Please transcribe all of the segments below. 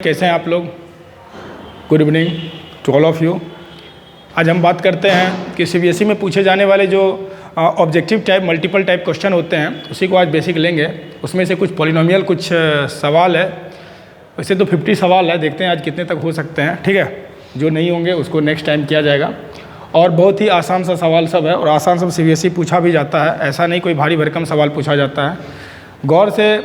कैसे हैं आप लोग। Good evening to all of you. आज हम बात करते हैं कि सीबीएसई में पूछे जाने वाले जो objective type multiple type question होते हैं उसी को आज बेसिक लेंगे। उसमें से कुछ पॉलिनोमियल कुछ सवाल है। वैसे तो 50 सवाल है, देखते हैं आज कितने तक हो सकते हैं। ठीक है, जो नहीं होंगे उसको नेक्स्ट टाइम किया जाएगा। और बहुत ही आसान सा सवाल सब है और आसान सब सीबीएसई पूछा भी जाता है, ऐसा नहीं कोई भारी भरकम सवाल पूछा जाता है। गौर से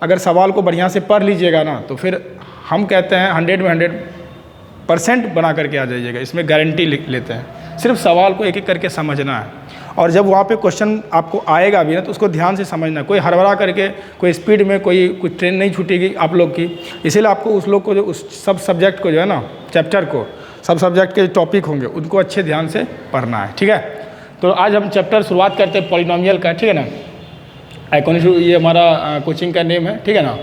अगर सवाल को बढ़िया से पढ़ लीजिएगा ना तो फिर हम कहते हैं 100 में 100% बना करके आ जाइएगा, इसमें गारंटी लेते हैं। सिर्फ सवाल को एक एक करके समझना है और जब वहाँ पे क्वेश्चन आपको आएगा भी ना तो उसको ध्यान से समझना। कोई हड़बड़ा करके कोई स्पीड में कोई ट्रेन नहीं छूटेगी आप लोग की। इसीलिए आपको उस लोग को जो उस सब सब्जेक्ट को जो है ना चैप्टर को सब सब्जेक्ट के टॉपिक होंगे उनको अच्छे ध्यान से पढ़ना है। ठीक है, तो आज हम चैप्टर शुरुआत करते हैं पॉलिनोमियल का। ठीक है ना, आइकॉनिक ये हमारा कोचिंग का नेम है। ठीक है ना,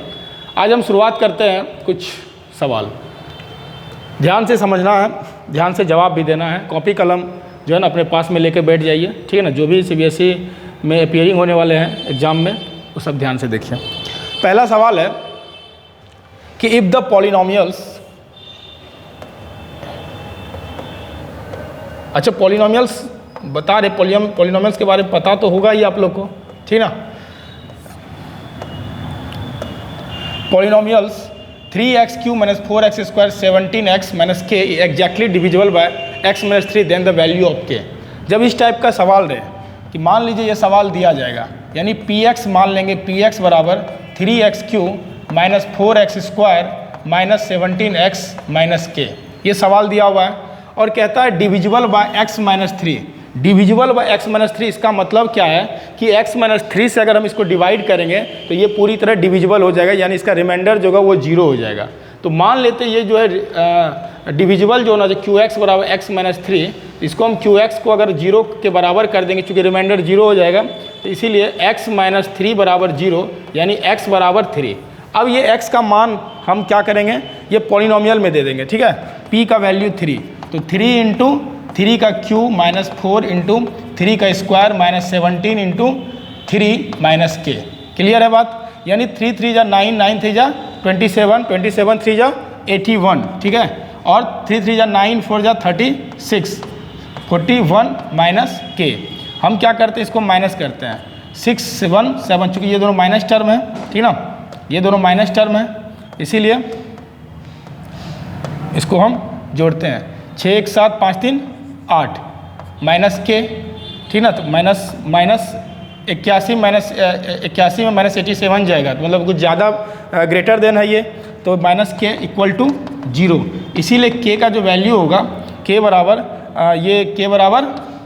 आज हम शुरुआत करते हैं। कुछ सवाल ध्यान से समझना है, ध्यान से जवाब भी देना है। कॉपी कलम जो है ना अपने पास में लेके बैठ जाइए। ठीक है ना, जो भी सीबीएसई में अपीयरिंग होने वाले हैं एग्जाम में वो सब ध्यान से देखिए। पहला सवाल है कि इफ़ द पॉलिनोमियल्स, अच्छा पॉलिनोमियल्स बता रहे, पॉलिनोमियल्स के बारे में पता तो होगा ही आप लोग को। ठीक ना, polynomials 3x³ - 4x² 17x - k exactly divisible by x - 3 then the value of k। जब इस टाइप का सवाल रहे कि मान लीजिए ये सवाल दिया जाएगा, यानी px मान लेंगे px बराबर 3x³ - 4x² - 17x - k। ये सवाल दिया हुआ है और कहता है divisible by x - 3। Divisible by x - 3 इसका मतलब क्या है कि x - 3 से अगर हम इसको डिवाइड करेंगे तो ये पूरी तरह डिविजिबल हो जाएगा, यानी इसका रिमाइंडर जो होगा वो 0 हो जाएगा। तो मान लेते ये जो है डिविजिबल जो ना जो qx बराबर x - 3, इसको हम qx को अगर 0 के बराबर कर देंगे, चूँकि रिमाइंडर 0 हो जाएगा तो इसीलिए x - 3 बराबर 0, यानी x बराबर 3। अब ये x का मान हम क्या करेंगे, ये पॉलिनोमियल में दे देंगे। ठीक है, p का वैल्यू 3, तो 3 इंटू 3 का क्यूब माइनस 4 इंटू 3 का square minus 17 into 3 - k। Clear है बात, यानी 3 3 जा 9, 9 3 जा 27, 27 3 जा 81। ठीक है, और 3 3 जा 9, 4 जा 36, 41 - k। हम क्या करते हैं, इसको माइनस करते हैं। 6 7 7, चूँकि ये दोनों माइनस टर्म है। ठीक ना, ये दोनों माइनस टर्म है, इसीलिए इसको हम जोड़ते हैं। 6 1 7 5 3 8 माइनस k। ठीक ना, तो माइनस 81 में -87 जाएगा, तो मतलब कुछ ज़्यादा ग्रेटर देन है ये, तो -k = 0। इसीलिए k का जो वैल्यू होगा k बराबर ये k बराबर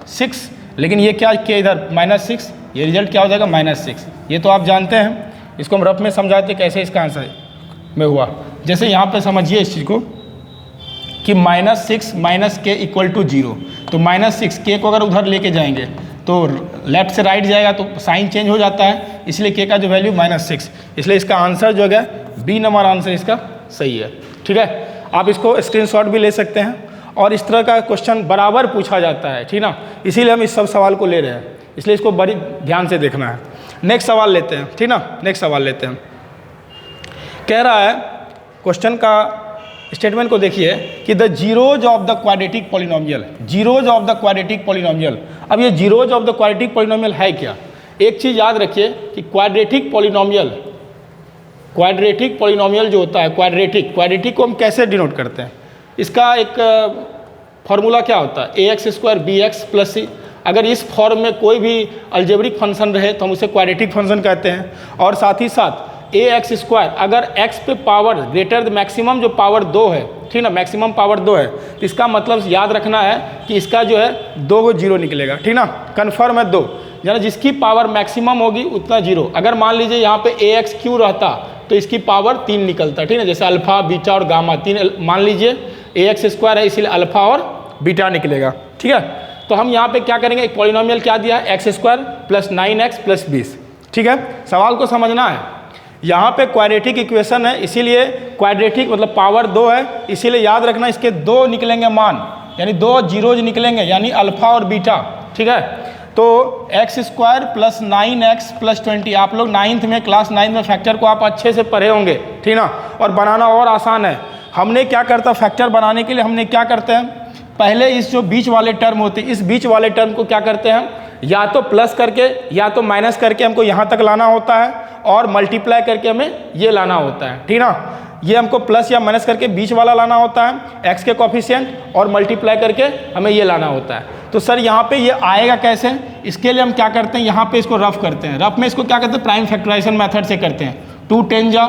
6, लेकिन ये क्या k इधर -6, ये रिजल्ट क्या हो जाएगा -6। ये तो आप जानते हैं, इसको हम रफ में समझाते कैसे इसका आंसर में हुआ। जैसे यहाँ पे समझिए इस चीज़ को कि -6 - k = 0, तो -6 k को अगर उधर लेके जाएंगे तो लेफ्ट से राइट जाएगा तो साइन चेंज हो जाता है, इसलिए k का जो वैल्यू -6, इसलिए इसका आंसर जो है बी नंबर आंसर इसका सही है। ठीक है, आप इसको स्क्रीनशॉट भी ले सकते हैं और इस तरह का क्वेश्चन बराबर पूछा जाता है। ठीक ना, इसीलिए हम इस सब सवाल को ले रहे हैं, इसलिए इसको बड़ी ध्यान से देखना है। नेक्स्ट सवाल लेते हैं। ठीक ना, नेक्स्ट सवाल लेते हैं। कह रहा है, क्वेश्चन का स्टेटमेंट को देखिए कि the zeros of the quadratic polynomial, zeros of the quadratic polynomial. अब ये zeros of the quadratic polynomial है क्या? एक चीज़ याद रखिए कि क्वाड्रेटिक पॉलिनोमियल जो होता है, क्वाड्रेटिक को हम कैसे डिनोट करते हैं? इसका एक फॉर्मूला क्या होता है, ax² bx + c। अगर इस फॉर्म में कोई भी अलजेब्रिक फंक्शन रहे तो हम उसे क्वाड्रेटिक फंक्शन कहते हैं। और साथ ही साथ ax², अगर x पे पावर ग्रेटर मैक्सिमम जो पावर 2 है, ठीक ना, मैक्सिमम पावर 2 है, तो इसका मतलब याद रखना है कि इसका जो है 2 को 0 निकलेगा। ठीक ना, कन्फर्म है 2, यानी जिसकी पावर मैक्सिमम होगी उतना 0। अगर मान लीजिए यहाँ पे ax³ रहता तो इसकी पावर 3 निकलता। ठीक है, जैसे अल्फा बीटा और गामा 3, मान लीजिए ax² है इसीलिए अल्फा और बीटा निकलेगा। ठीक है, तो हम यहाँ पे क्या करेंगे, एक पॉलिनोमियल क्या दिया है, x² + 9x + 20। ठीक है, सवाल को समझना है। यहाँ पे क्वाड्रेटिक इक्वेशन है, इसीलिए क्वाड्रेटिक मतलब पावर 2 है, इसीलिए याद रखना इसके 2 निकलेंगे मान, यानी 2 जीरोज निकलेंगे, यानी अल्फा और बीटा। ठीक है, तो x² + 9x + 20, आप लोग 9th में क्लास 9 में फैक्टर को आप अच्छे से पढ़े होंगे। ठीक ना, और बनाना और आसान है। हमने क्या करता, फैक्टर बनाने के लिए हमने क्या करते हैं, पहले इस जो बीच वाले टर्म होते हैं, इस बीच वाले टर्म को क्या करते हैं, या तो प्लस करके या तो माइनस करके हमको यहाँ तक लाना होता है, और मल्टीप्लाई करके हमें ये लाना होता है, ठीक ना। ये हमको प्लस या माइनस करके बीच वाला लाना होता है, एक्स के कोफिशिएंट, और मल्टीप्लाई करके हमें ये लाना होता है। तो सर यहाँ पे ये आएगा कैसे, इसके लिए हम क्या करते हैं, यहाँ पे इसको रफ करते हैं। रफ में इसको क्या करते हैं, प्राइम फैक्टराइजेशन मेथड से करते हैं। 2 10 जा,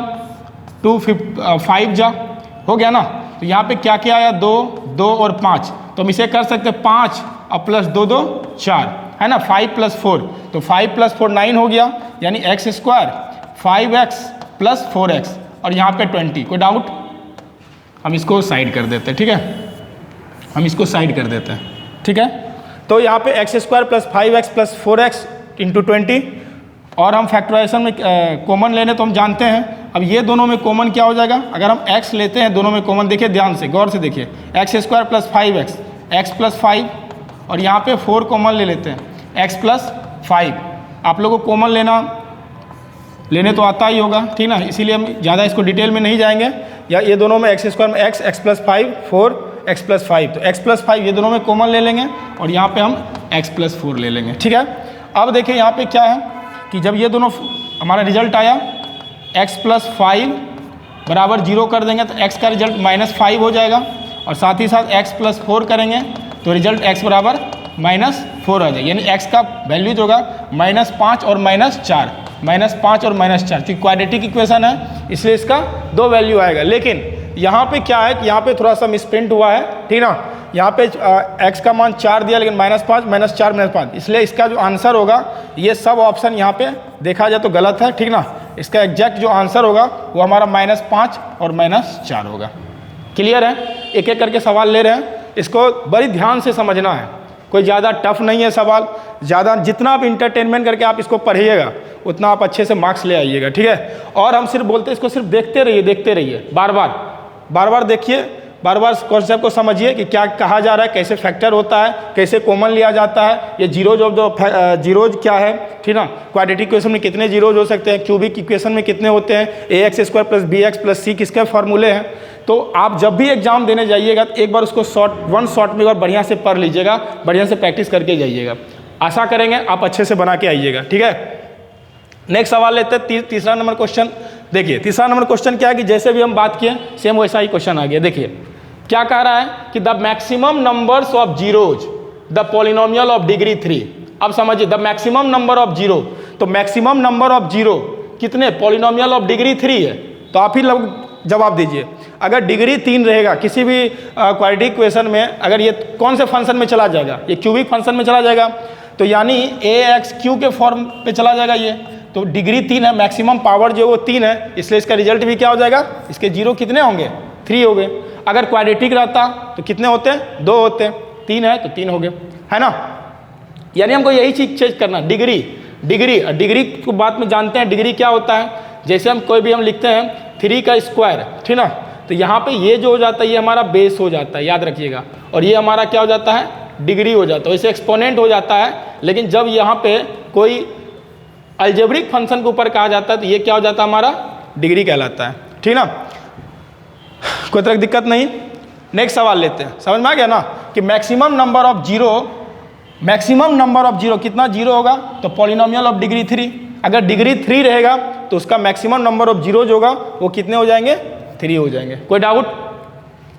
2 5 जा, हो गया ना। तो यहाँ पे क्या क्या आया, 2 2 और 5, तो हम इसे कर सकते हैं 5 और प्लस 2 2 4, है ना। 5 + 4, तो 5 + 4 9 हो गया, यानी एक्स स्क्वायर 5x + 4x, और यहाँ पे 20। कोई डाउट, हम इसको साइड कर देते हैं, ठीक है, हम इसको साइड कर देते हैं, ठीक है। तो यहाँ पे x² + 5x + 4x × 20, और हम फैक्टराइजेशन में कॉमन लेने तो हम जानते हैं। अब ये दोनों में कॉमन क्या हो जाएगा, अगर हम x लेते हैं दोनों में कॉमन, देखिए ध्यान से गौर से देखिए, x² + 5x, x + 5, और यहाँ पे 4 कॉमन ले लेते हैं, x + 5। आप लोगों को कॉमन लेने तो आता ही होगा, ठीक ना, इसीलिए हम ज़्यादा इसको डिटेल में नहीं जाएंगे। या ये दोनों में x² में x + 5 4 x + 5, तो x + 5 ये दोनों में कॉमन ले लेंगे, और यहाँ पे हम x + 4 ले लेंगे, ठीक है। अब देखिए यहाँ पे क्या है कि जब ये दोनों हमारा रिजल्ट आया, x + 5 = 0 कर देंगे तो x का रिजल्ट -5 हो जाएगा, और साथ ही साथ x + 4 करेंगे तो रिजल्ट x = -4 आ जाएगा, यानी x का वैल्यू जो होगा -5 और -4, -5 और -4, क्योंकि क्वाड्रेटिक इक्वेशन है इसलिए इसका 2 वैल्यू आएगा। लेकिन यहाँ पे क्या है कि यहाँ पे थोड़ा सा मिसप्रिंट हुआ है, ठीक ना। यहाँ पे x का मान 4 दिया, लेकिन -5 -4 -5, इसलिए इसका जो आंसर होगा, ये सब ऑप्शन यहाँ पे देखा जाए तो गलत है, ठीक ना। इसका एग्जैक्ट जो आंसर होगा वो हमारा -5 और -4 होगा। क्लियर है, एक एक करके सवाल ले रहे हैं, इसको बड़ी ध्यान से समझना है, कोई ज़्यादा टफ नहीं है सवाल, ज़्यादा जितना आप इंटरटेनमेंट करके आप इसको पढ़िएगा उतना आप अच्छे से मार्क्स ले आइएगा, ठीक है। और हम सिर्फ बोलते हैं इसको सिर्फ देखते रहिए, बार बार देखिए, बार बार कॉन्सेप्ट को समझिए कि क्या कहा जा रहा है, कैसे फैक्टर होता है, कैसे कॉमन लिया जाता है, ये जीरोज जीरोज क्या है, ठीक ना। क्वाड्रेटिक इक्वेशन में कितने जीरोज हो सकते हैं, क्यूबिक इक्वेशन में कितने होते हैं, ax² + bx + c किसके फार्मूले हैं। तो आप जब भी एग्जाम देने जाइएगा तो एक बार उसको शॉर्ट में एक बार बढ़िया से पढ़ लीजिएगा, बढ़िया से प्रैक्टिस करके जाइएगा। आशा करेंगे आप अच्छे से बना के आइएगा, ठीक है। नेक्स्ट सवाल लेते हैं, तीसरा नंबर क्वेश्चन। देखिए तीसरा नंबर क्वेश्चन क्या है कि जैसे भी हम बात किए सेम वैसा ही क्वेश्चन आ गया। देखिए क्या कह रहा है कि the maximum numbers of zeros the polynomial of degree 3। अब समझिए, the maximum number of zero, तो मैक्सिमम नंबर ऑफ जीरो कितने, पॉलिनोमियल ऑफ डिग्री 3 है। तो आप ही लोग जवाब दीजिए, अगर डिग्री 3 रहेगा किसी भी क्वाड्रेटिक इक्वेशन में, अगर ये कौन से फंक्शन में चला जाएगा, ये क्यूबिक फंक्शन में चला जाएगा, तो यानी ax³ के फॉर्म पे चला जाएगा ये। तो डिग्री 3 है, मैक्सिमम पावर जो वो 3 है, इसलिए इसका रिजल्ट भी क्या हो जाएगा, इसके जीरो कितने होंगे, 3 हो गए। अगर क्वाड्रेटिक रहता तो कितने होते, 2 होते, 3 है तो 3 हो गए, है ना। यानी हमको यही चीज चेंज करना, डिग्री को बात में जानते हैं, डिग्री क्या होता है। जैसे हम कोई भी हम लिखते हैं 3 का स्क्वायर, ठीक ना, तो यहाँ पे ये जो हो जाता है ये हमारा बेस हो जाता है, याद रखिएगा, और ये हमारा क्या हो जाता है, डिग्री हो जाता है, वैसे एक्सपोनेंट हो जाता है। लेकिन जब यहाँ पे कोई अलजेब्रिक फंक्शन के ऊपर कहा जाता है तो ये क्या हो जाता है, हमारा डिग्री कहलाता है, ठीक ना। कोई तरह की दिक्कत नहीं। नेक्स्ट सवाल लेते हैं, समझ में आ गया ना कि मैक्सिमम नंबर ऑफ जीरो कितना जीरो होगा, तो पॉलिनोमियल ऑफ डिग्री 3। अगर डिग्री 3 रहेगा तो उसका मैक्सिमम नंबर ऑफ जीरोज होगा वो कितने हो जाएंगे, 3 हो जाएंगे। कोई डाउट,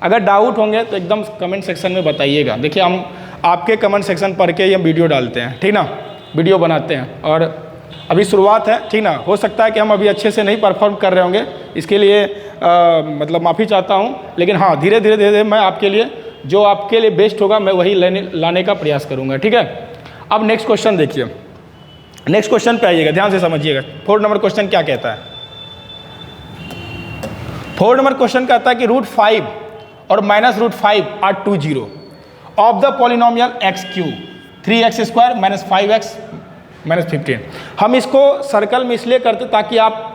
अगर डाउट होंगे तो एकदम कमेंट सेक्शन में बताइएगा। देखिए हम आपके कमेंट सेक्शन पढ़ के ये वीडियो डालते हैं, ठीक ना, वीडियो बनाते हैं, और अभी शुरुआत है, ठीक ना। हो सकता है कि हम अभी अच्छे से नहीं परफॉर्म कर रहे होंगे, इसके लिए मतलब माफ़ी चाहता हूँ, लेकिन हाँ धीरे धीरे मैं आपके लिए जो आपके लिए बेस्ट होगा मैं वही लाने का प्रयास करूँगा, ठीक है। अब नेक्स्ट क्वेश्चन देखिए, नेक्स्ट क्वेश्चन पे आइएगा, ध्यान से समझिएगा। 4 नंबर क्वेश्चन क्या कहता है, 4 नंबर क्वेश्चन कहता है कि √5 और -√5 are 2 zero of the polynomial x³ 3x² - 5x - 15। हम इसको सर्कल में इसलिए करते ताकि आप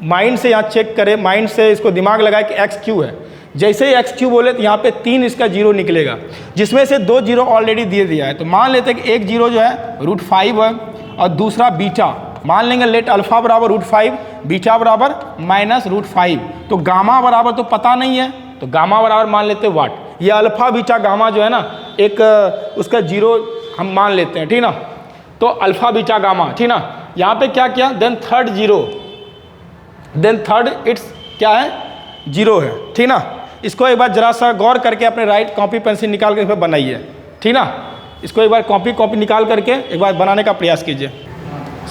माइंड से यहाँ चेक करें, माइंड से इसको दिमाग लगाए कि x³ है। जैसे ही x³ बोले तो यहाँ पे 3 इसका जीरो निकलेगा, जिसमें से 2 जीरो ऑलरेडी दे दिया है। तो मान लेते हैं कि एक जीरो जो है √5 है और दूसरा बीटा, मान लेंगे लेट अल्फा बराबर √5, बीटा बराबर -√5। तो गामा बराबर तो पता नहीं है, तो गामा बराबर मान लेते हैं वाट। ये अल्फा बीटा गामा जो है ना, एक उसका जीरो हम मान लेते हैं, ठीक ना। तो अल्फा बीटा गामा, ठीक ना। यहाँ पे क्या किया, then third zero, then third it's क्या है, जीरो है, ठीक ना। इसको एक बार जरा सा गौर करके अपने राइट कॉपी पेंसिल निकाल के इस पर बनाइए, ठीक ना। इसको एक बार कॉपी निकाल करके एक बार बनाने का प्रयास कीजिए।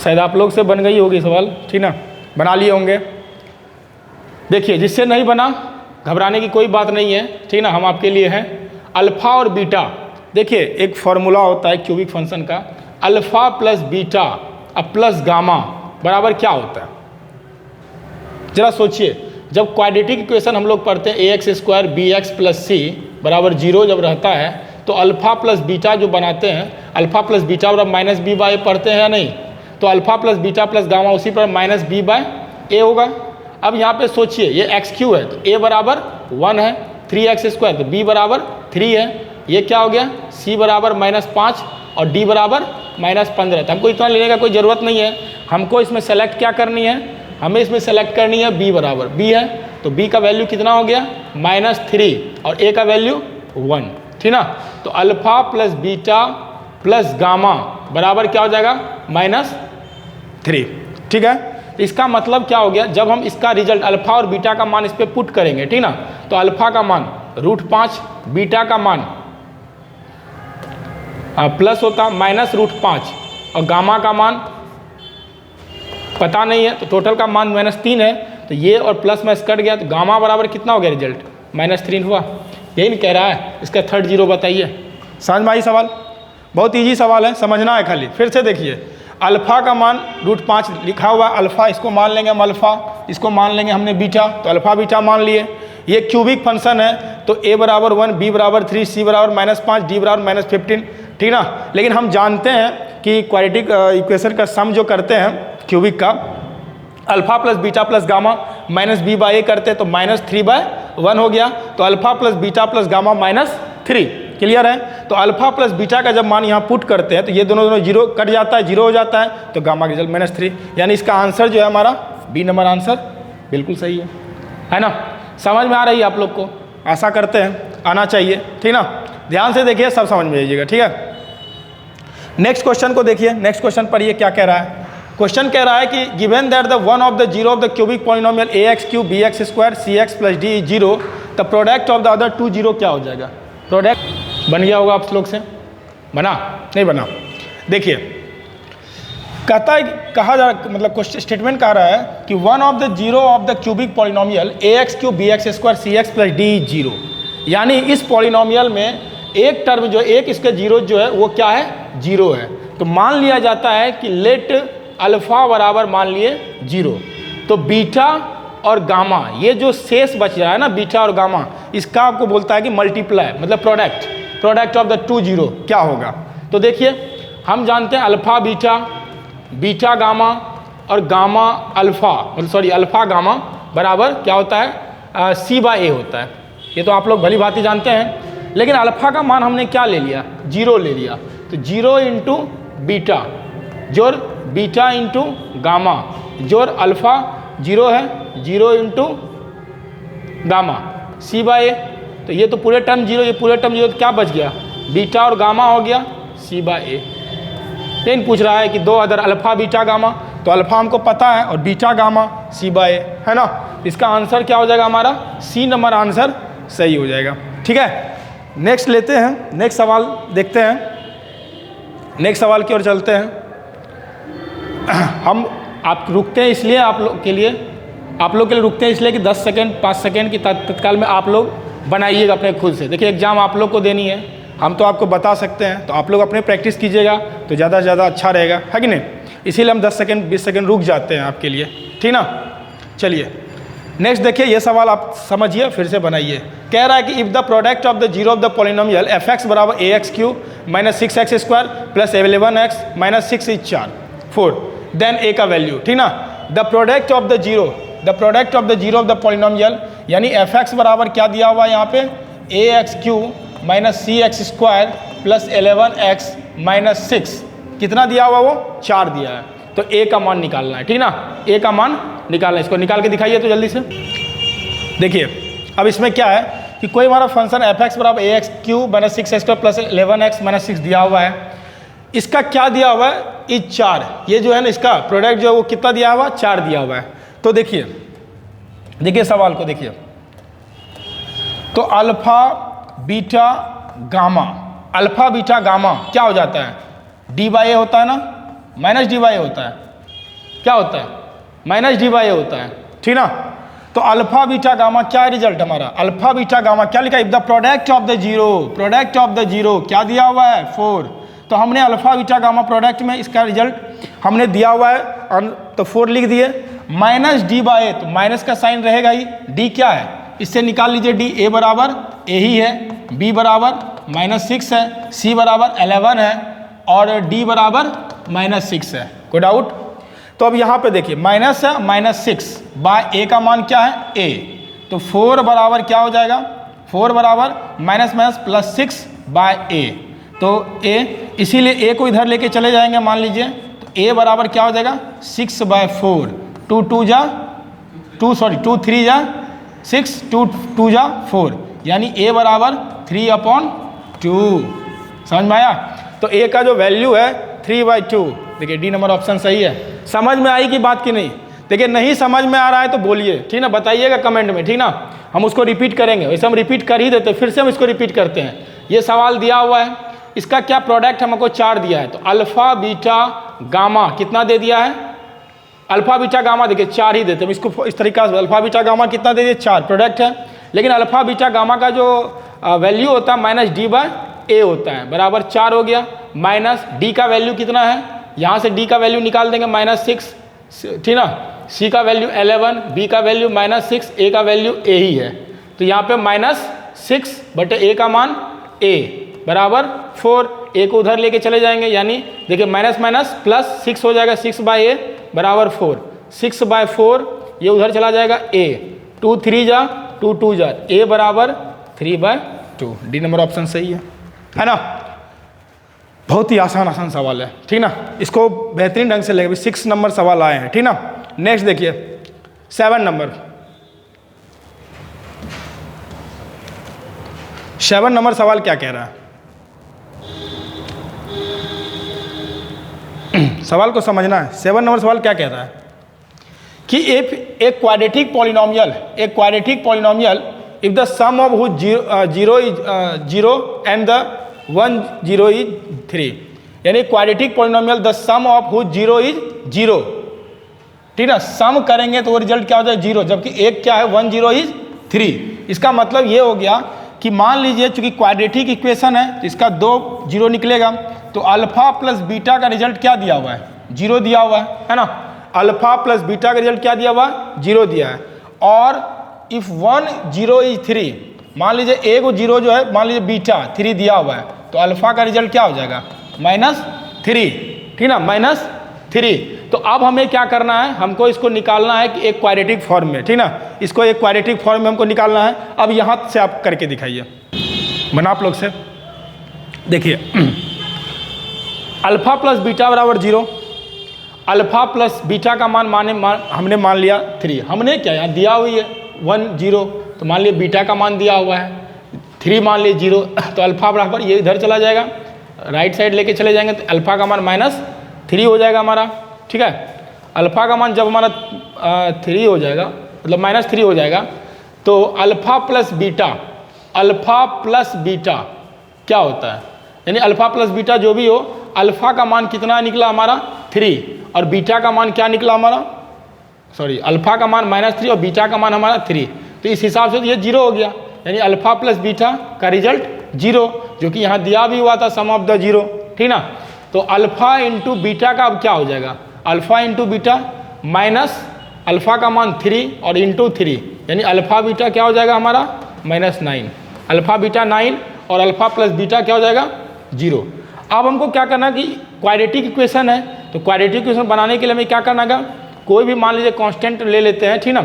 शायद आप लोग से बन गई होगी सवाल, ठीक ना, बना लिए होंगे। देखिए, जिससे नहीं बना घबराने की कोई बात नहीं है, ठीक ना, हम आपके लिए हैं। अल्फ़ा और बीटा, देखिए एक फॉर्मूला होता है क्यूबिक फंक्शन का, अल्फ़ा प्लस बीटा अब प्लस गामा बराबर क्या होता है। जरा सोचिए, जब क्वाड्रेटिक इक्वेशन हम लोग पढ़ते हैं ax² bx प्लस c बराबर 0 जब रहता है, तो अल्फ़ा प्लस बीटा जो बनाते हैं, अल्फ़ा प्लस बीटा बराबर माइनस बी बाई ए पढ़ते हैं या नहीं, तो alpha plus beta plus gamma उसी पर माइनस बी बाई ए होगा। अब यहाँ पे सोचिए, ये x³ है तो a बराबर 1 है, 3x² तो b बराबर 3 है, ये क्या हो गया, c बराबर -5 और d बराबर -15। तो हमको इतना लेने का कोई ज़रूरत नहीं है, हमको इसमें सेलेक्ट क्या करनी है, हमें इसमें सेलेक्ट करनी है b बराबर, b है तो b का वैल्यू कितना हो गया, -3 और a का वैल्यू 1, ठीक ना। तो alpha plus beta plus gamma बराबर क्या हो जाएगा, -3, ठीक है। इसका मतलब क्या हो गया, जब हम इसका रिजल्ट अल्फ़ा और बीटा का मान इस पर पुट करेंगे, ठीक ना, तो अल्फ़ा का मान √5, बीटा का मान प्लस होता -√5 और गामा का मान पता नहीं है, तो टोटल का मान -3 है, तो ये और प्लस में कट गया, तो गामा बराबर कितना हो गया, रिजल्ट -3 हुआ। यही नहीं कह रहा है, इसका थर्ड जीरो बताइए। समझ में आई सवाल, बहुत इजी सवाल है, समझना है खाली। फिर से देखिए, अल्फ़ा का मान √5 लिखा हुआ है, अल्फ़ा इसको मान लेंगे हम अल्फ़ा, इसको मान लेंगे हमने बीटा, तो अल्फ़ा बीटा मान लिए। ये क्यूबिक फंक्शन है, तो a बराबर 1, b बराबर 3, c बराबर -5, d बराबर -15, ठीक ना। लेकिन हम जानते हैं कि क्वाड्रेटिक इक्वेशन का सम जो करते हैं क्यूबिक का, alpha plus beta plus gamma -b by a करते हैं, तो -3/1 हो गया, तो alpha plus beta plus gamma -3, clear है। तो अल्फ़ा प्लस बीटा का जब मान यहाँ पुट करते हैं, तो ये दोनों जीरो कट जाता है, जीरो हो जाता है, तो गामा का रिजल्ट -3, यानी इसका आंसर जो है हमारा बी नंबर आंसर बिल्कुल सही है ना। समझ में आ रही है आप लोग को, आशा करते हैं आना चाहिए, ठीक ना। ध्यान से देखिए, सब समझ में आइएगा, ठीक है। नेक्स्ट क्वेश्चन को देखिए, नेक्स्ट क्वेश्चन पढ़िए क्या कह रहा है। क्वेश्चन कह रहा है कि given that the one of the zero of the cubic polynomial ax³ bx² cx plus d is 0, the product of the other 2 zero क्या हो जाएगा। प्रोडक्ट बन गया होगा आप लोग से, बना नहीं बना। देखिए, कहता है, कहा जा मतलब क्वेश्चन स्टेटमेंट कह रहा है कि one of the zero of the cubic polynomial ax³ bx² cx plus d is 0, यानी इस पॉलिनोमियल में एक टर्म जो एक इसके जीरो जो है वो क्या है, जीरो है। तो मान लिया जाता है कि लेट अल्फ़ा बराबर मान लिए 0, तो बीटा और गामा ये जो शेष बच रहा है ना, बीटा और गामा, इसका आपको बोलता है कि मल्टीप्लाई, मतलब प्रोडक्ट ऑफ द 2 जीरो क्या होगा। तो देखिए, हम जानते हैं अल्फ़ा बीटा, बीटा गामा और गामा अल्फ़ा, मतलब सॉरी अल्फ़ा गामा बराबर क्या होता है, c/a होता है। ये तो आप लोग भली भांति जानते हैं, लेकिन अल्फ़ा का मान हमने क्या ले लिया, 0 ले लिया, तो 0 इंटू बीटा जोर बीटा इंटू गामा जोर अल्फ़ा 0 है, 0 इंटू गामा c/a, तो ये तो पूरे टर्म 0, ये पूरे टर्म 0, तो क्या बच गया, बीटा और गामा हो गया c/a। लेकिन पूछ रहा है कि दो अदर अल्फ़ा बीटा गामा, तो अल्फ़ा हमको पता है और बीटा गामा c/a है ना। इसका आंसर क्या हो जाएगा हमारा, सी नंबर आंसर सही हो जाएगा, ठीक है। नेक्स्ट लेते हैं, नेक्स्ट सवाल देखते हैं, नेक्स्ट सवाल की ओर चलते हैं। हम आप रुकते हैं इसलिए आप लोग के लिए रुकते हैं इसलिए कि 10 सेकंड 5 सेकंड की तत्काल में आप लोग बनाइएगा अपने खुद से। देखिए, एग्ज़ाम आप लोग को देनी है, हम तो आपको बता सकते हैं, तो आप लोग अपने प्रैक्टिस कीजिएगा तो ज़्यादा से ज़्यादा अच्छा रहेगा, है कि नहीं। इसीलिए हम 10 सेकंड 20 सेकंड रुक जाते हैं आपके लिए, ठीक ना। चलिए नेक्स्ट देखिए, ये सवाल आप समझिए फिर से बनाइए। कह रहा है कि if the product of the zero of the polynomial f(x) बराबर ax³ - 6x² plus 11x - 6 is 4, then a का वैल्यू, ठीक ना। The product of the zero of the polynomial, यानी f(x) बराबर क्या दिया हुआ है यहाँ पे, ax³ - 6x² प्लस 11x - 6, कितना दिया हुआ वो 4 दिया है, तो a का मान निकालना है, ठीक ना। a का मान निकालना है, इसको निकाल के दिखाइए तो जल्दी से। देखिए, अब इसमें क्या है कि कोई हमारा फंक्शन एफ एक्स बराबर a x cube minus 6x² plus 11x minus 6 दिया हुआ है, इसका क्या दिया हुआ है, इज 4। ये जो है ना इसका प्रोडक्ट जो है वो कितना दिया हुआ है, 4 दिया हुआ है। तो देखिए सवाल को देखिए, तो alpha beta gamma, alpha beta gamma क्या हो जाता है, डी बाई ए होता है ना, माइनस डी बाई ए होता है, क्या होता है, माइनस डी बाई ए होता है, ठीक ना। तो अल्फा बीटा गामा क्या है रिजल्ट हमारा, अल्फा बीटा गामा क्या लिखा है, the product of the zero, product of the zero क्या दिया हुआ है, 4। तो हमने अल्फा बीटा गामा प्रोडक्ट में इसका रिजल्ट हमने दिया हुआ है तो 4 लिख दिए, माइनस डी बाई ए, तो माइनस का साइन रहेगा ही, डी क्या है इससे निकाल लीजिए, डी ए बराबर ए ही है, बी बराबर -6 है, सी बराबर 11 है और डी बराबर -6 है। कोई डाउट? तो अब यहाँ पे देखिए माइनस है, -6 बाय ए का मान क्या है, ए, तो 4 बराबर क्या हो जाएगा, 4 बराबर -+6 बाय ए, तो ए, इसीलिए ए को इधर लेके चले जाएंगे मान लीजिए, तो ए बराबर क्या हो जाएगा 6/4, 2 3 जा 6, 2 जा 4, यानी ए बराबर 3/2। समझ में आया? तो ए का जो वैल्यू है 3/2। देखिए डी नंबर ऑप्शन सही है। समझ में आई कि बात की नहीं? देखिए नहीं समझ में आ रहा है तो बोलिए, ठीक ना, बताइएगा कमेंट में, ठीक ना, हम उसको रिपीट करेंगे, वैसे हम रिपीट कर ही देते, फिर से हम इसको रिपीट करते हैं। ये सवाल दिया हुआ है, इसका क्या प्रोडक्ट हमको 4 दिया है, तो अल्फा बीटा गामा कितना दे दिया है, अल्फा बीटा गामा देखिए 4 ही देते हैं, इसको इस तरीका से अल्फा बीटा गामा कितना दे दिए, 4 प्रोडक्ट है, लेकिन अल्फा बीटा गामा का जो वैल्यू होता है माइनस डी बाय ए होता है, बराबर 4 हो गया, माइनस डी का वैल्यू कितना है, यहाँ से डी का वैल्यू निकाल देंगे -6, ठीक ना, सी का वैल्यू 11, बी का वैल्यू -6, ए का वैल्यू ए ही है, तो यहाँ पे -6 बटे ए का मान ए बराबर 4, ए को उधर लेके चले जाएंगे, यानी देखिए माइनस +6 हो जाएगा, 6/a बराबर 4, 6/4 ये उधर चला जाएगा ए, 2 3 जा 2 2 जा, ए बराबर 3/2। डी नंबर ऑप्शन सही है ना। बहुत ही आसान सवाल है, ठीक ना, इसको बेहतरीन ढंग से लेंगे। 6 नंबर सवाल आए हैं, ठीक ना। नेक्स्ट देखिए 7 नंबर, 7 नंबर सवाल क्या कह रहा है, सवाल को समझना है। 7 नंबर सवाल क्या कह रहा है कि एक quadratic polynomial if the sum of whose 0 is 0 and the 1 0 is 3, यानी quadratic polynomial the sum of whose 0 is 0, ठीक ना, सम करेंगे तो वो रिजल्ट क्या हो जाए 0, जबकि एक क्या है 1 0 इज 3। इसका मतलब ये हो गया कि मान लीजिए चूंकि क्वाड्रेटिक इक्वेशन है तो इसका 2 0 निकलेगा, तो अल्फा प्लस बीटा का रिजल्ट क्या दिया हुआ है, 0 दिया हुआ है ना, अल्फा प्लस बीटा का रिजल्ट क्या दिया हुआ है, 0 दिया है। और इफ 1 0 इज 3, मान लीजिए एक 0 जो है, मान लीजिए बीटा 3 दिया हुआ है, तो अल्फा का रिजल्ट क्या हो जाएगा -3, ठीक ना, -3। तो अब हमें क्या करना है, हमको इसको निकालना है कि एक क्वाड्रेटिक फॉर्म में, ठीक ना, इसको एक क्वाड्रेटिक फॉर्म में हमको निकालना है। अब यहाँ से आप करके दिखाइए, बना आप लोग से देखिए, अल्फा प्लस बीटा बराबर 0, अल्फा प्लस बीटा का हमने मान लिया 3, हमने क्या यहाँ दिया हुई है 1 0, तो मान लिया बीटा का मान दिया हुआ है 3, मान लिया 0, तो अल्फा बराबर ये इधर चला जाएगा, राइट साइड लेके चले जाएंगे तो अल्फा का मान -3 हो जाएगा हमारा, ठीक है। अल्फा का मान जब हमारा 3 हो जाएगा, मतलब -3 हो जाएगा, तो अल्फा प्लस बीटा क्या होता है, यानी अल्फा प्लस बीटा जो भी हो, अल्फा का मान कितना निकला हमारा 3 और बीटा का मान क्या निकला हमारा, सॉरी अल्फा का मान -3 और बीटा का मान हमारा 3, तो इस हिसाब से तो ये 0 हो गया, यानी अल्फा प्लस बीटा का रिजल्ट 0, जो कि यहाँ दिया भी हुआ था सम ऑफ द 0, ठीक ना। तो अल्फा इंटू बीटा का अब क्या हो जाएगा, alpha into beta minus alpha का मान 3 और इंटू 3, यानी अल्फा बीटा क्या हो जाएगा हमारा -9, अल्फा बीटा 9 और अल्फा प्लस बीटा क्या हो जाएगा 0। अब हमको क्या करना है कि क्वाड्रेटिक इक्वेशन है, तो क्वाड्रेटिक इक्वेशन बनाने के लिए हमें क्या करना है, कोई भी मान लीजिए कांस्टेंट ले लेते हैं, ठीक ना,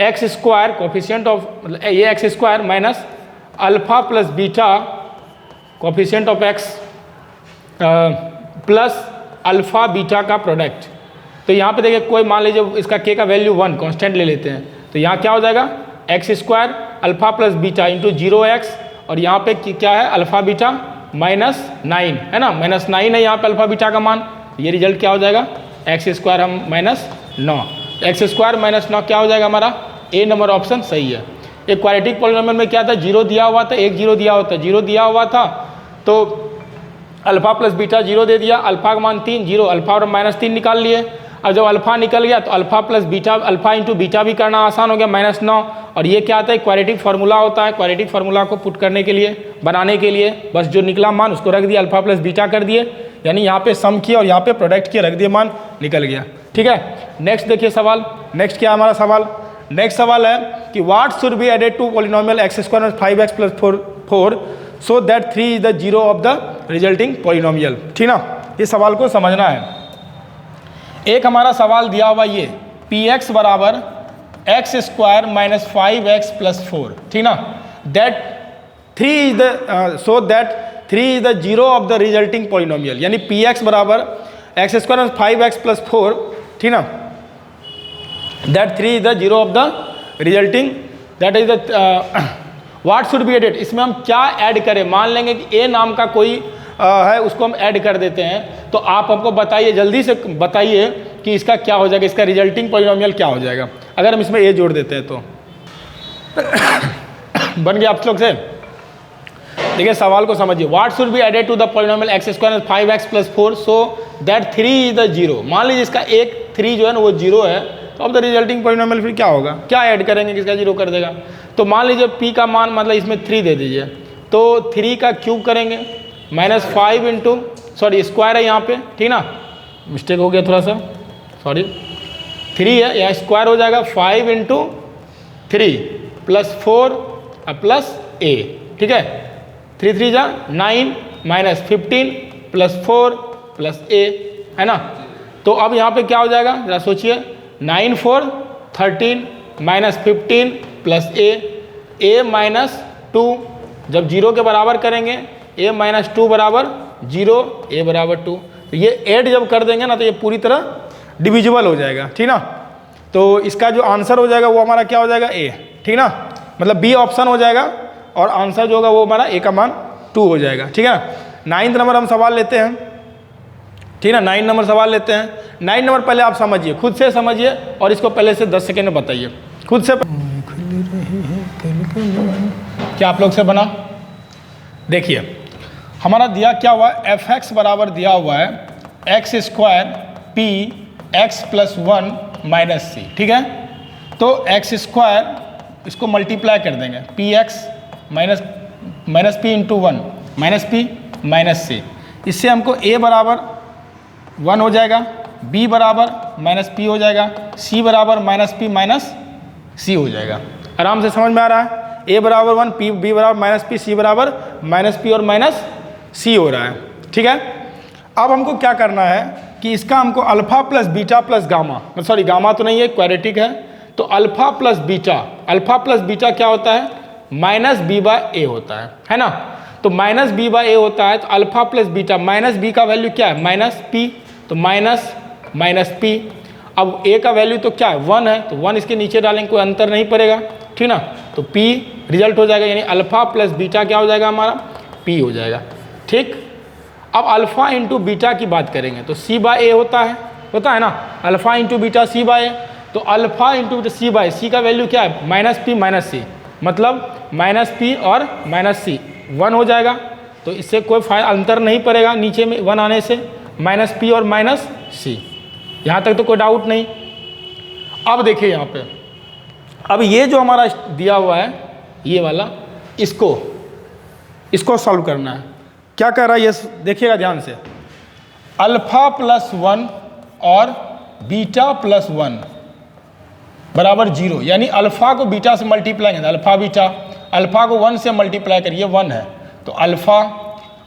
x² कोफिशिएंट ऑफ, मतलब ये x² minus alpha plus beta coefficient of x plus alpha beta का प्रोडक्ट। तो यहाँ पे देखिए कोई मान लीजिए इसका k का वैल्यू 1 कांस्टेंट ले लेते हैं, तो यहाँ क्या हो जाएगा x² alpha plus beta into 0x, और यहाँ पे क्या है अल्फा बीटा -9 है ना, -9 है यहाँ पे अल्फा बीटा का मान। ये रिजल्ट क्या हो जाएगा x² हम -9, x² -9 क्या हो जाएगा हमारा ए नंबर ऑप्शन सही है। एक क्वाड्रेटिक पॉलिनोमियल में क्या था 0 दिया हुआ था, 1 0 दिया होता, 0 दिया हुआ था तो अल्फा प्लस बीटा 0 दे दिया, अल्फा का मान 3 0, अल्फा और -3 निकाल लिए। अब जब अल्फा निकल गया तो alpha plus beta, alpha into beta भी करना आसान हो गया -9, और ये क्या आता है क्वाड्रेटिक फार्मूला होता है। क्वाड्रेटिक फार्मूला को पुट करने के लिए, बनाने के लिए बस जो निकला मान उसको रख दिया, अल्फा प्लस बीटा कर दिए, यानी यहाँ पे सम किया और यहाँ पे प्रोडक्ट किया, रख दिए, मान निकल गया। ठीक है, नेक्स्ट देखिए सवाल। नेक्स्ट क्या हमारा सवाल, नेक्स्ट सवाल है कि what should be added to polynomial x² 5x + 4 so that 3 is the 0 of the resulting polynomial. ठीक ना, इस सवाल को समझना है। एक हमारा सवाल दिया हुआ ये px बराबर x² - 5x + 4, ठीक ना, that 3 is the so that 3 is the 0 of the resulting polynomial, यानी px बराबर x² - 5x + 4, ठीक ना, that 3 is the 0 of the resulting, that is the what should be added. इसमें हम क्या ऐड करें, मान लेंगे कि ए नाम का कोई है, उसको हम ऐड कर देते हैं, तो आप हमको बताइए, जल्दी से बताइए कि इसका क्या हो जाएगा, इसका रिजल्टिंग पॉलिनोमियल क्या हो जाएगा अगर हम इसमें ए जोड़ देते हैं तो। बन गया आप लोग से। देखिए सवाल को समझिए, what should be added to the polynomial x² 5x + 4 so that 3 is the 0। मान लीजिए इसका एक 3 जो है ना वो 0 है, तो अब द रिजल्टिंग पॉलिनोमियल फिर क्या होगा, क्या ऐड करेंगे किसका 0 कर देगा। तो मान लीजिए p का मान मतलब इसमें 3 दे दीजिए, तो 3 का क्यूब करेंगे -5 इंटू, सॉरी स्क्वायर है यहाँ पे, ठीक ना, मिस्टेक हो गया थोड़ा सा, सॉरी 3 है, यहाँ स्क्वायर हो जाएगा 5 इंटू 3 + 4 प्लस a, ठीक है, 3 3 जा 9 -15 + 4 + a, है ना। तो अब यहाँ पे क्या हो जाएगा जरा सोचिए, 9 4 13 -15 + a -2, जब 0 के बराबर करेंगे a - 2 बराबर 0, a बराबर 2, तो ये ऐड जब कर देंगे ना तो ये पूरी तरह डिविजिबल हो जाएगा, ठीक ना। तो इसका जो आंसर हो जाएगा वो हमारा क्या हो जाएगा a, ठीक ना, मतलब बी ऑप्शन हो जाएगा और आंसर जो होगा वो हमारा a का मान 2 हो जाएगा, ठीक है। 9 नंबर हम सवाल लेते हैं, ठीक है, 9 नंबर सवाल लेते हैं। 9 नंबर पहले आप समझिए, खुद से समझिए और इसको पहले से 10 सेकेंड में बताइए खुद से। क्या आप लोग से बना, देखिए हमारा दिया क्या हुआ है, fx बराबर दिया हुआ है x² p x + 1 - c, ठीक है। तो x² इसको मल्टीप्लाई कर देंगे, px - p into 1 -p - c, इससे हमको a बराबर 1 हो जाएगा, b बराबर -p हो जाएगा, c बराबर -p - c हो जाएगा। आराम से समझ में आ रहा है, a बराबर 1, b बराबर -p, c बराबर -p और -c हो रहा है, ठीक है। अब हमको क्या करना है कि इसका हमको alpha plus beta plus gamma, sorry gamma तो नहीं है, क्वाड्रेटिक है, तो अल्फा प्लस बीटा क्या होता है -b/a होता है ना। तो -b/a होता है, तो अल्फा प्लस बीटा, -b का वैल्यू क्या है -p, तो -p। अब a का वैल्यू तो क्या है 1 है, तो 1 इसके नीचे डालेंगे, कोई अंतर नहीं पड़ेगा, ठीक ना। तो p रिजल्ट हो जाएगा, यानी अल्फा प्लस बीटा क्या हो जाएगा हमारा p हो जाएगा, ठीक। अब अल्फा इंटू बीटा की बात करेंगे तो c/a होता है ना, अल्फा इंटू बीटा c/a, तो अल्फा इंटू बीटा c का वैल्यू क्या है -p - c, मतलब -p और -c 1 हो जाएगा, तो इससे कोई अंतर नहीं पड़ेगा नीचे में 1 आने से, -p और -c, यहाँ तक तो कोई डाउट नहीं। अब देखिए यहाँ पे, अब ये जो हमारा दिया हुआ है ये वाला, इसको सॉल्व करना है। क्या कर रहा है ये देखिएगा ध्यान से, अल्फा प्लस 1 और बीटा प्लस 1 बराबर 0, यानी अल्फा को बीटा से मल्टीप्लाई करें, अल्फा बीटा, अल्फा को 1 से मल्टीप्लाई करिए, 1 है तो अल्फा,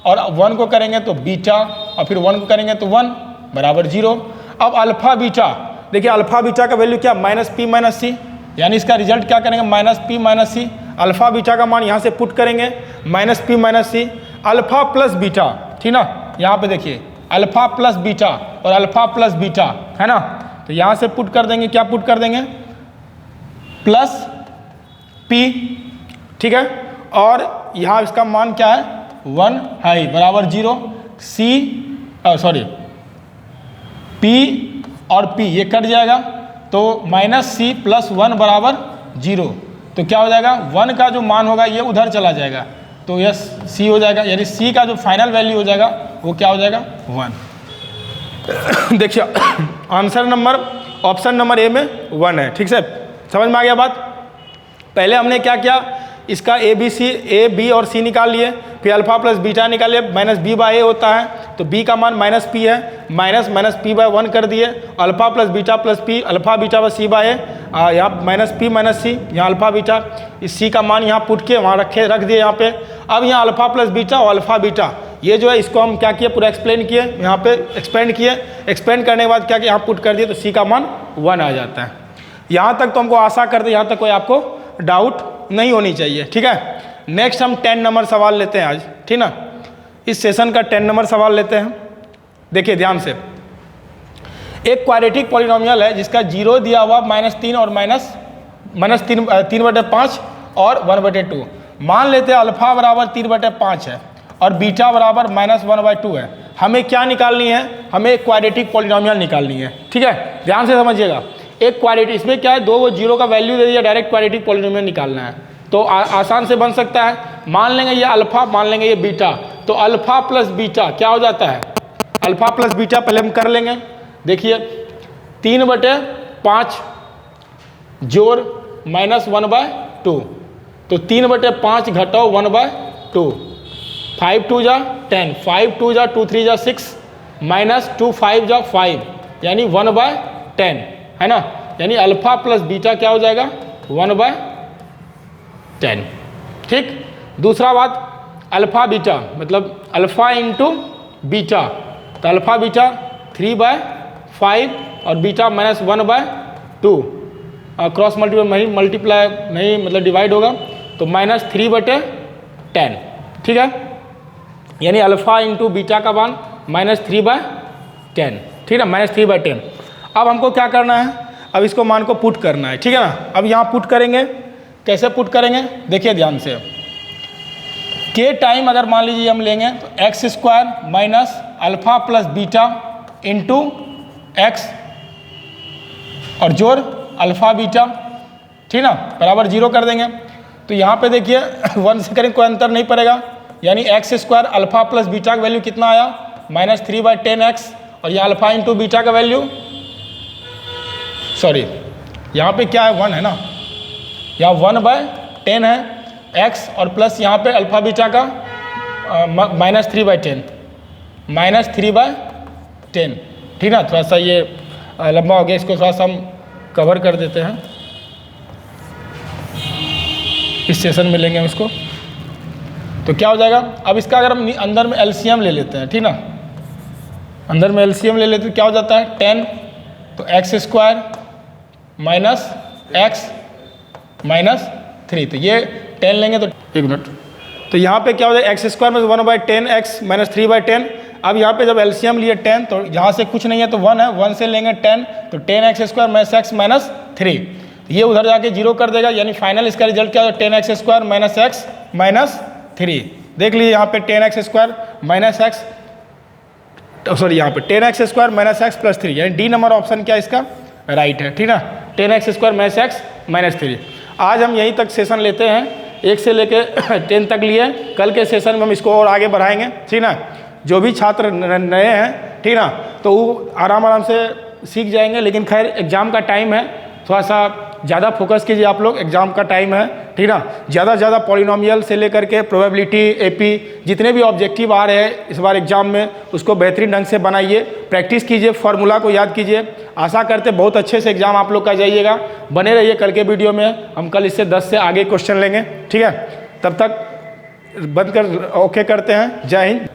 और 1 को करेंगे तो बीटा, और फिर 1 को करेंगे तो 1 बराबर 0। अब अल्फा बीटा, देखिए अल्फा बीटा का वैल्यू क्या -p - c, यानी इसका रिजल्ट क्या करेंगे -p - c, अल्फा बीटा का मान यहाँ से पुट करेंगे -p - c, alpha plus beta, ठीक ना, यहाँ पे देखिए अल्फा प्लस बीटा और अल्फा प्लस बीटा है ना, तो यहाँ से पुट कर देंगे, क्या पुट कर देंगे +p ठीक है। और यहाँ इसका मान क्या है 1 है बराबर 0, P और P ये कट जाएगा तो -C + 1 बराबर 0। तो क्या हो जाएगा 1 का जो मान होगा ये उधर चला जाएगा तो यह C हो जाएगा, यानी C का जो फाइनल वैल्यू हो जाएगा वो क्या हो जाएगा 1। देखिए answer number option number A में 1 है, ठीक है। समझ में आ गया बात। पहले हमने क्या किया, इसका ए बी और सी निकाल लिए, फिर अल्फा प्लस बीटा निकालिए, -b/a होता है तो b का मान -p है, -p/1 कर दिए, alpha plus beta plus p, alpha beta व c/a, यहाँ -p -c, यहाँ अल्फा बीटा, इस c का मान यहाँ पुट के वहाँ रख दिए यहाँ पे। अब यहाँ अल्फा प्लस बीटा और अल्फा बीटा ये जो है इसको हम क्या किए पूरा एक्सप्लेन किए, यहाँ पे एक्सपेंड किए, एक्सपेंड करने के बाद क्या किया यहाँ पुट कर दिए तो c का मान 1 आ जाता है। यहाँ तक तो हमको आशा करते, यहाँ तक कोई आपको डाउट नहीं होनी चाहिए, ठीक है। नेक्स्ट हम 10 नंबर सवाल लेते हैं आज, ठीक ना। इस सेशन का 10 नंबर सवाल लेते हैं। देखिए ध्यान से, एक क्वाड्रेटिक पॉलिनोमियल है जिसका 0 दिया हुआ -3 और -3/5 और 1/2। मान लेते हैं अल्फा बराबर 3/5 है और बीटा बराबर -1/2 है। हमें क्या निकालनी है, हमें एक क्वाड्रेटिक पॉलिनोमियल निकालनी है, ठीक है। ध्यान से समझिएगा, एक क्वाड्रेटिक, इसमें क्या है 2 जीरो का वैल्यू दे दिया, डायरेक्ट क्वाड्रेटिक पॉलिनोमियल निकालना है तो आसान से बन सकता है। मान लेंगे ये अल्फा, मान लेंगे ये बीटा, तो अल्फा प्लस बीटा क्या हो जाता है, अल्फा प्लस बीटा पहले हम कर लेंगे। देखिए 3/5 जोड़ -1/2 तो 3/5 घटाओ 1/2, 5 2 जा 10, 5 2 जा 2 3 जा 6, -2 5 जा 5 यानी 1/10 है ना, यानी अल्फा प्लस बीटा क्या हो जाएगा 1/10, ठीक। दूसरा बात अल्फा बीटा मतलब अल्फा इंटू बीटा, तो अल्फा बीटा 3/5 और बीटा -1/2, क्रॉस मल्टीप्लाई नहीं मतलब डिवाइड होगा तो -3/10, ठीक है। यानी अल्फा इंटू बीटा का मान -3/10, ठीक है, -3/10। अब हमको क्या करना है, अब इसको मान को पुट करना है, ठीक है ना। अब यहाँ पुट करेंगे, कैसे पुट करेंगे देखिए ध्यान से। के टाइम अगर मान लीजिए हम लेंगे तो x² minus alpha plus beta into x और जोड़ अल्फा बीटा, ठीक ना, बराबर 0 कर देंगे। तो यहाँ पे देखिए 1 से करेंगे कोई अंतर नहीं पड़ेगा, यानी x² अल्फा प्लस बीटा का वैल्यू कितना आया -3/10x और यहाँ अल्फा इंटू बीटा का वैल्यू यहाँ पे क्या है 1 है ना, यहाँ 1/10 है x और प्लस यहाँ पे अल्फा बीटा का -3/10, ठीक ना। थोड़ा सा ये लंबा हो गया, इसको थोड़ा सा हम कवर कर देते हैं, इस सेशन में लेंगे हम इसको। तो क्या हो जाएगा, अब इसका अगर हम अंदर में एलसीएम ले लेते हैं, ठीक ना, अंदर में एलसीएम ले लेते हैं, क्या हो जाता है 10, तो x² माइनस x -3, तो ये 10 लेंगे तो 1 मिनट, तो यहाँ पे क्या हो जाएगा x² में 1/10x -3/10। अब यहाँ पे जब एलसीएम लिए 10 तो यहाँ से कुछ नहीं है तो 1 है, 1 से लेंगे 10 तो 10x² - x -3, ये उधर जाके 0 कर देगा, यानी फाइनल इसका रिजल्ट क्या होगा 10x² - x -3। देख लीजिए यहाँ पे 10x² - x यहाँ पे 10x² - x + 3, यानी डी नंबर ऑप्शन क्या इसका राइट है, ठीक ना, 10x² - x -3। आज हम यहीं तक सेशन लेते हैं, 1 से लेके 10 तक लिए। कल के सेशन में हम इसको और आगे बढ़ाएंगे, ठीक ना। जो भी छात्र नए हैं, ठीक ना, तो वो आराम से सीख जाएंगे। लेकिन खैर एग्ज़ाम का टाइम है, थोड़ा सा ज़्यादा फोकस कीजिए आप लोग, एग्ज़ाम का टाइम है, ठीक ना। ज़्यादा से ज़्यादा पॉलिनोमियल से लेकर के प्रोबेबिलिटी, एपी, जितने भी ऑब्जेक्टिव आ रहे हैं इस बार एग्जाम में, उसको बेहतरीन ढंग से बनाइए, प्रैक्टिस कीजिए, फार्मूला को याद कीजिए। आशा करते बहुत अच्छे से एग्जाम आप लोग का जाइएगा। बने रहिए कल के वीडियो में, हम कल इससे 10 से आगे क्वेश्चन लेंगे, ठीक है। तब तक बंद कर ओके करते हैं। जय हिंद।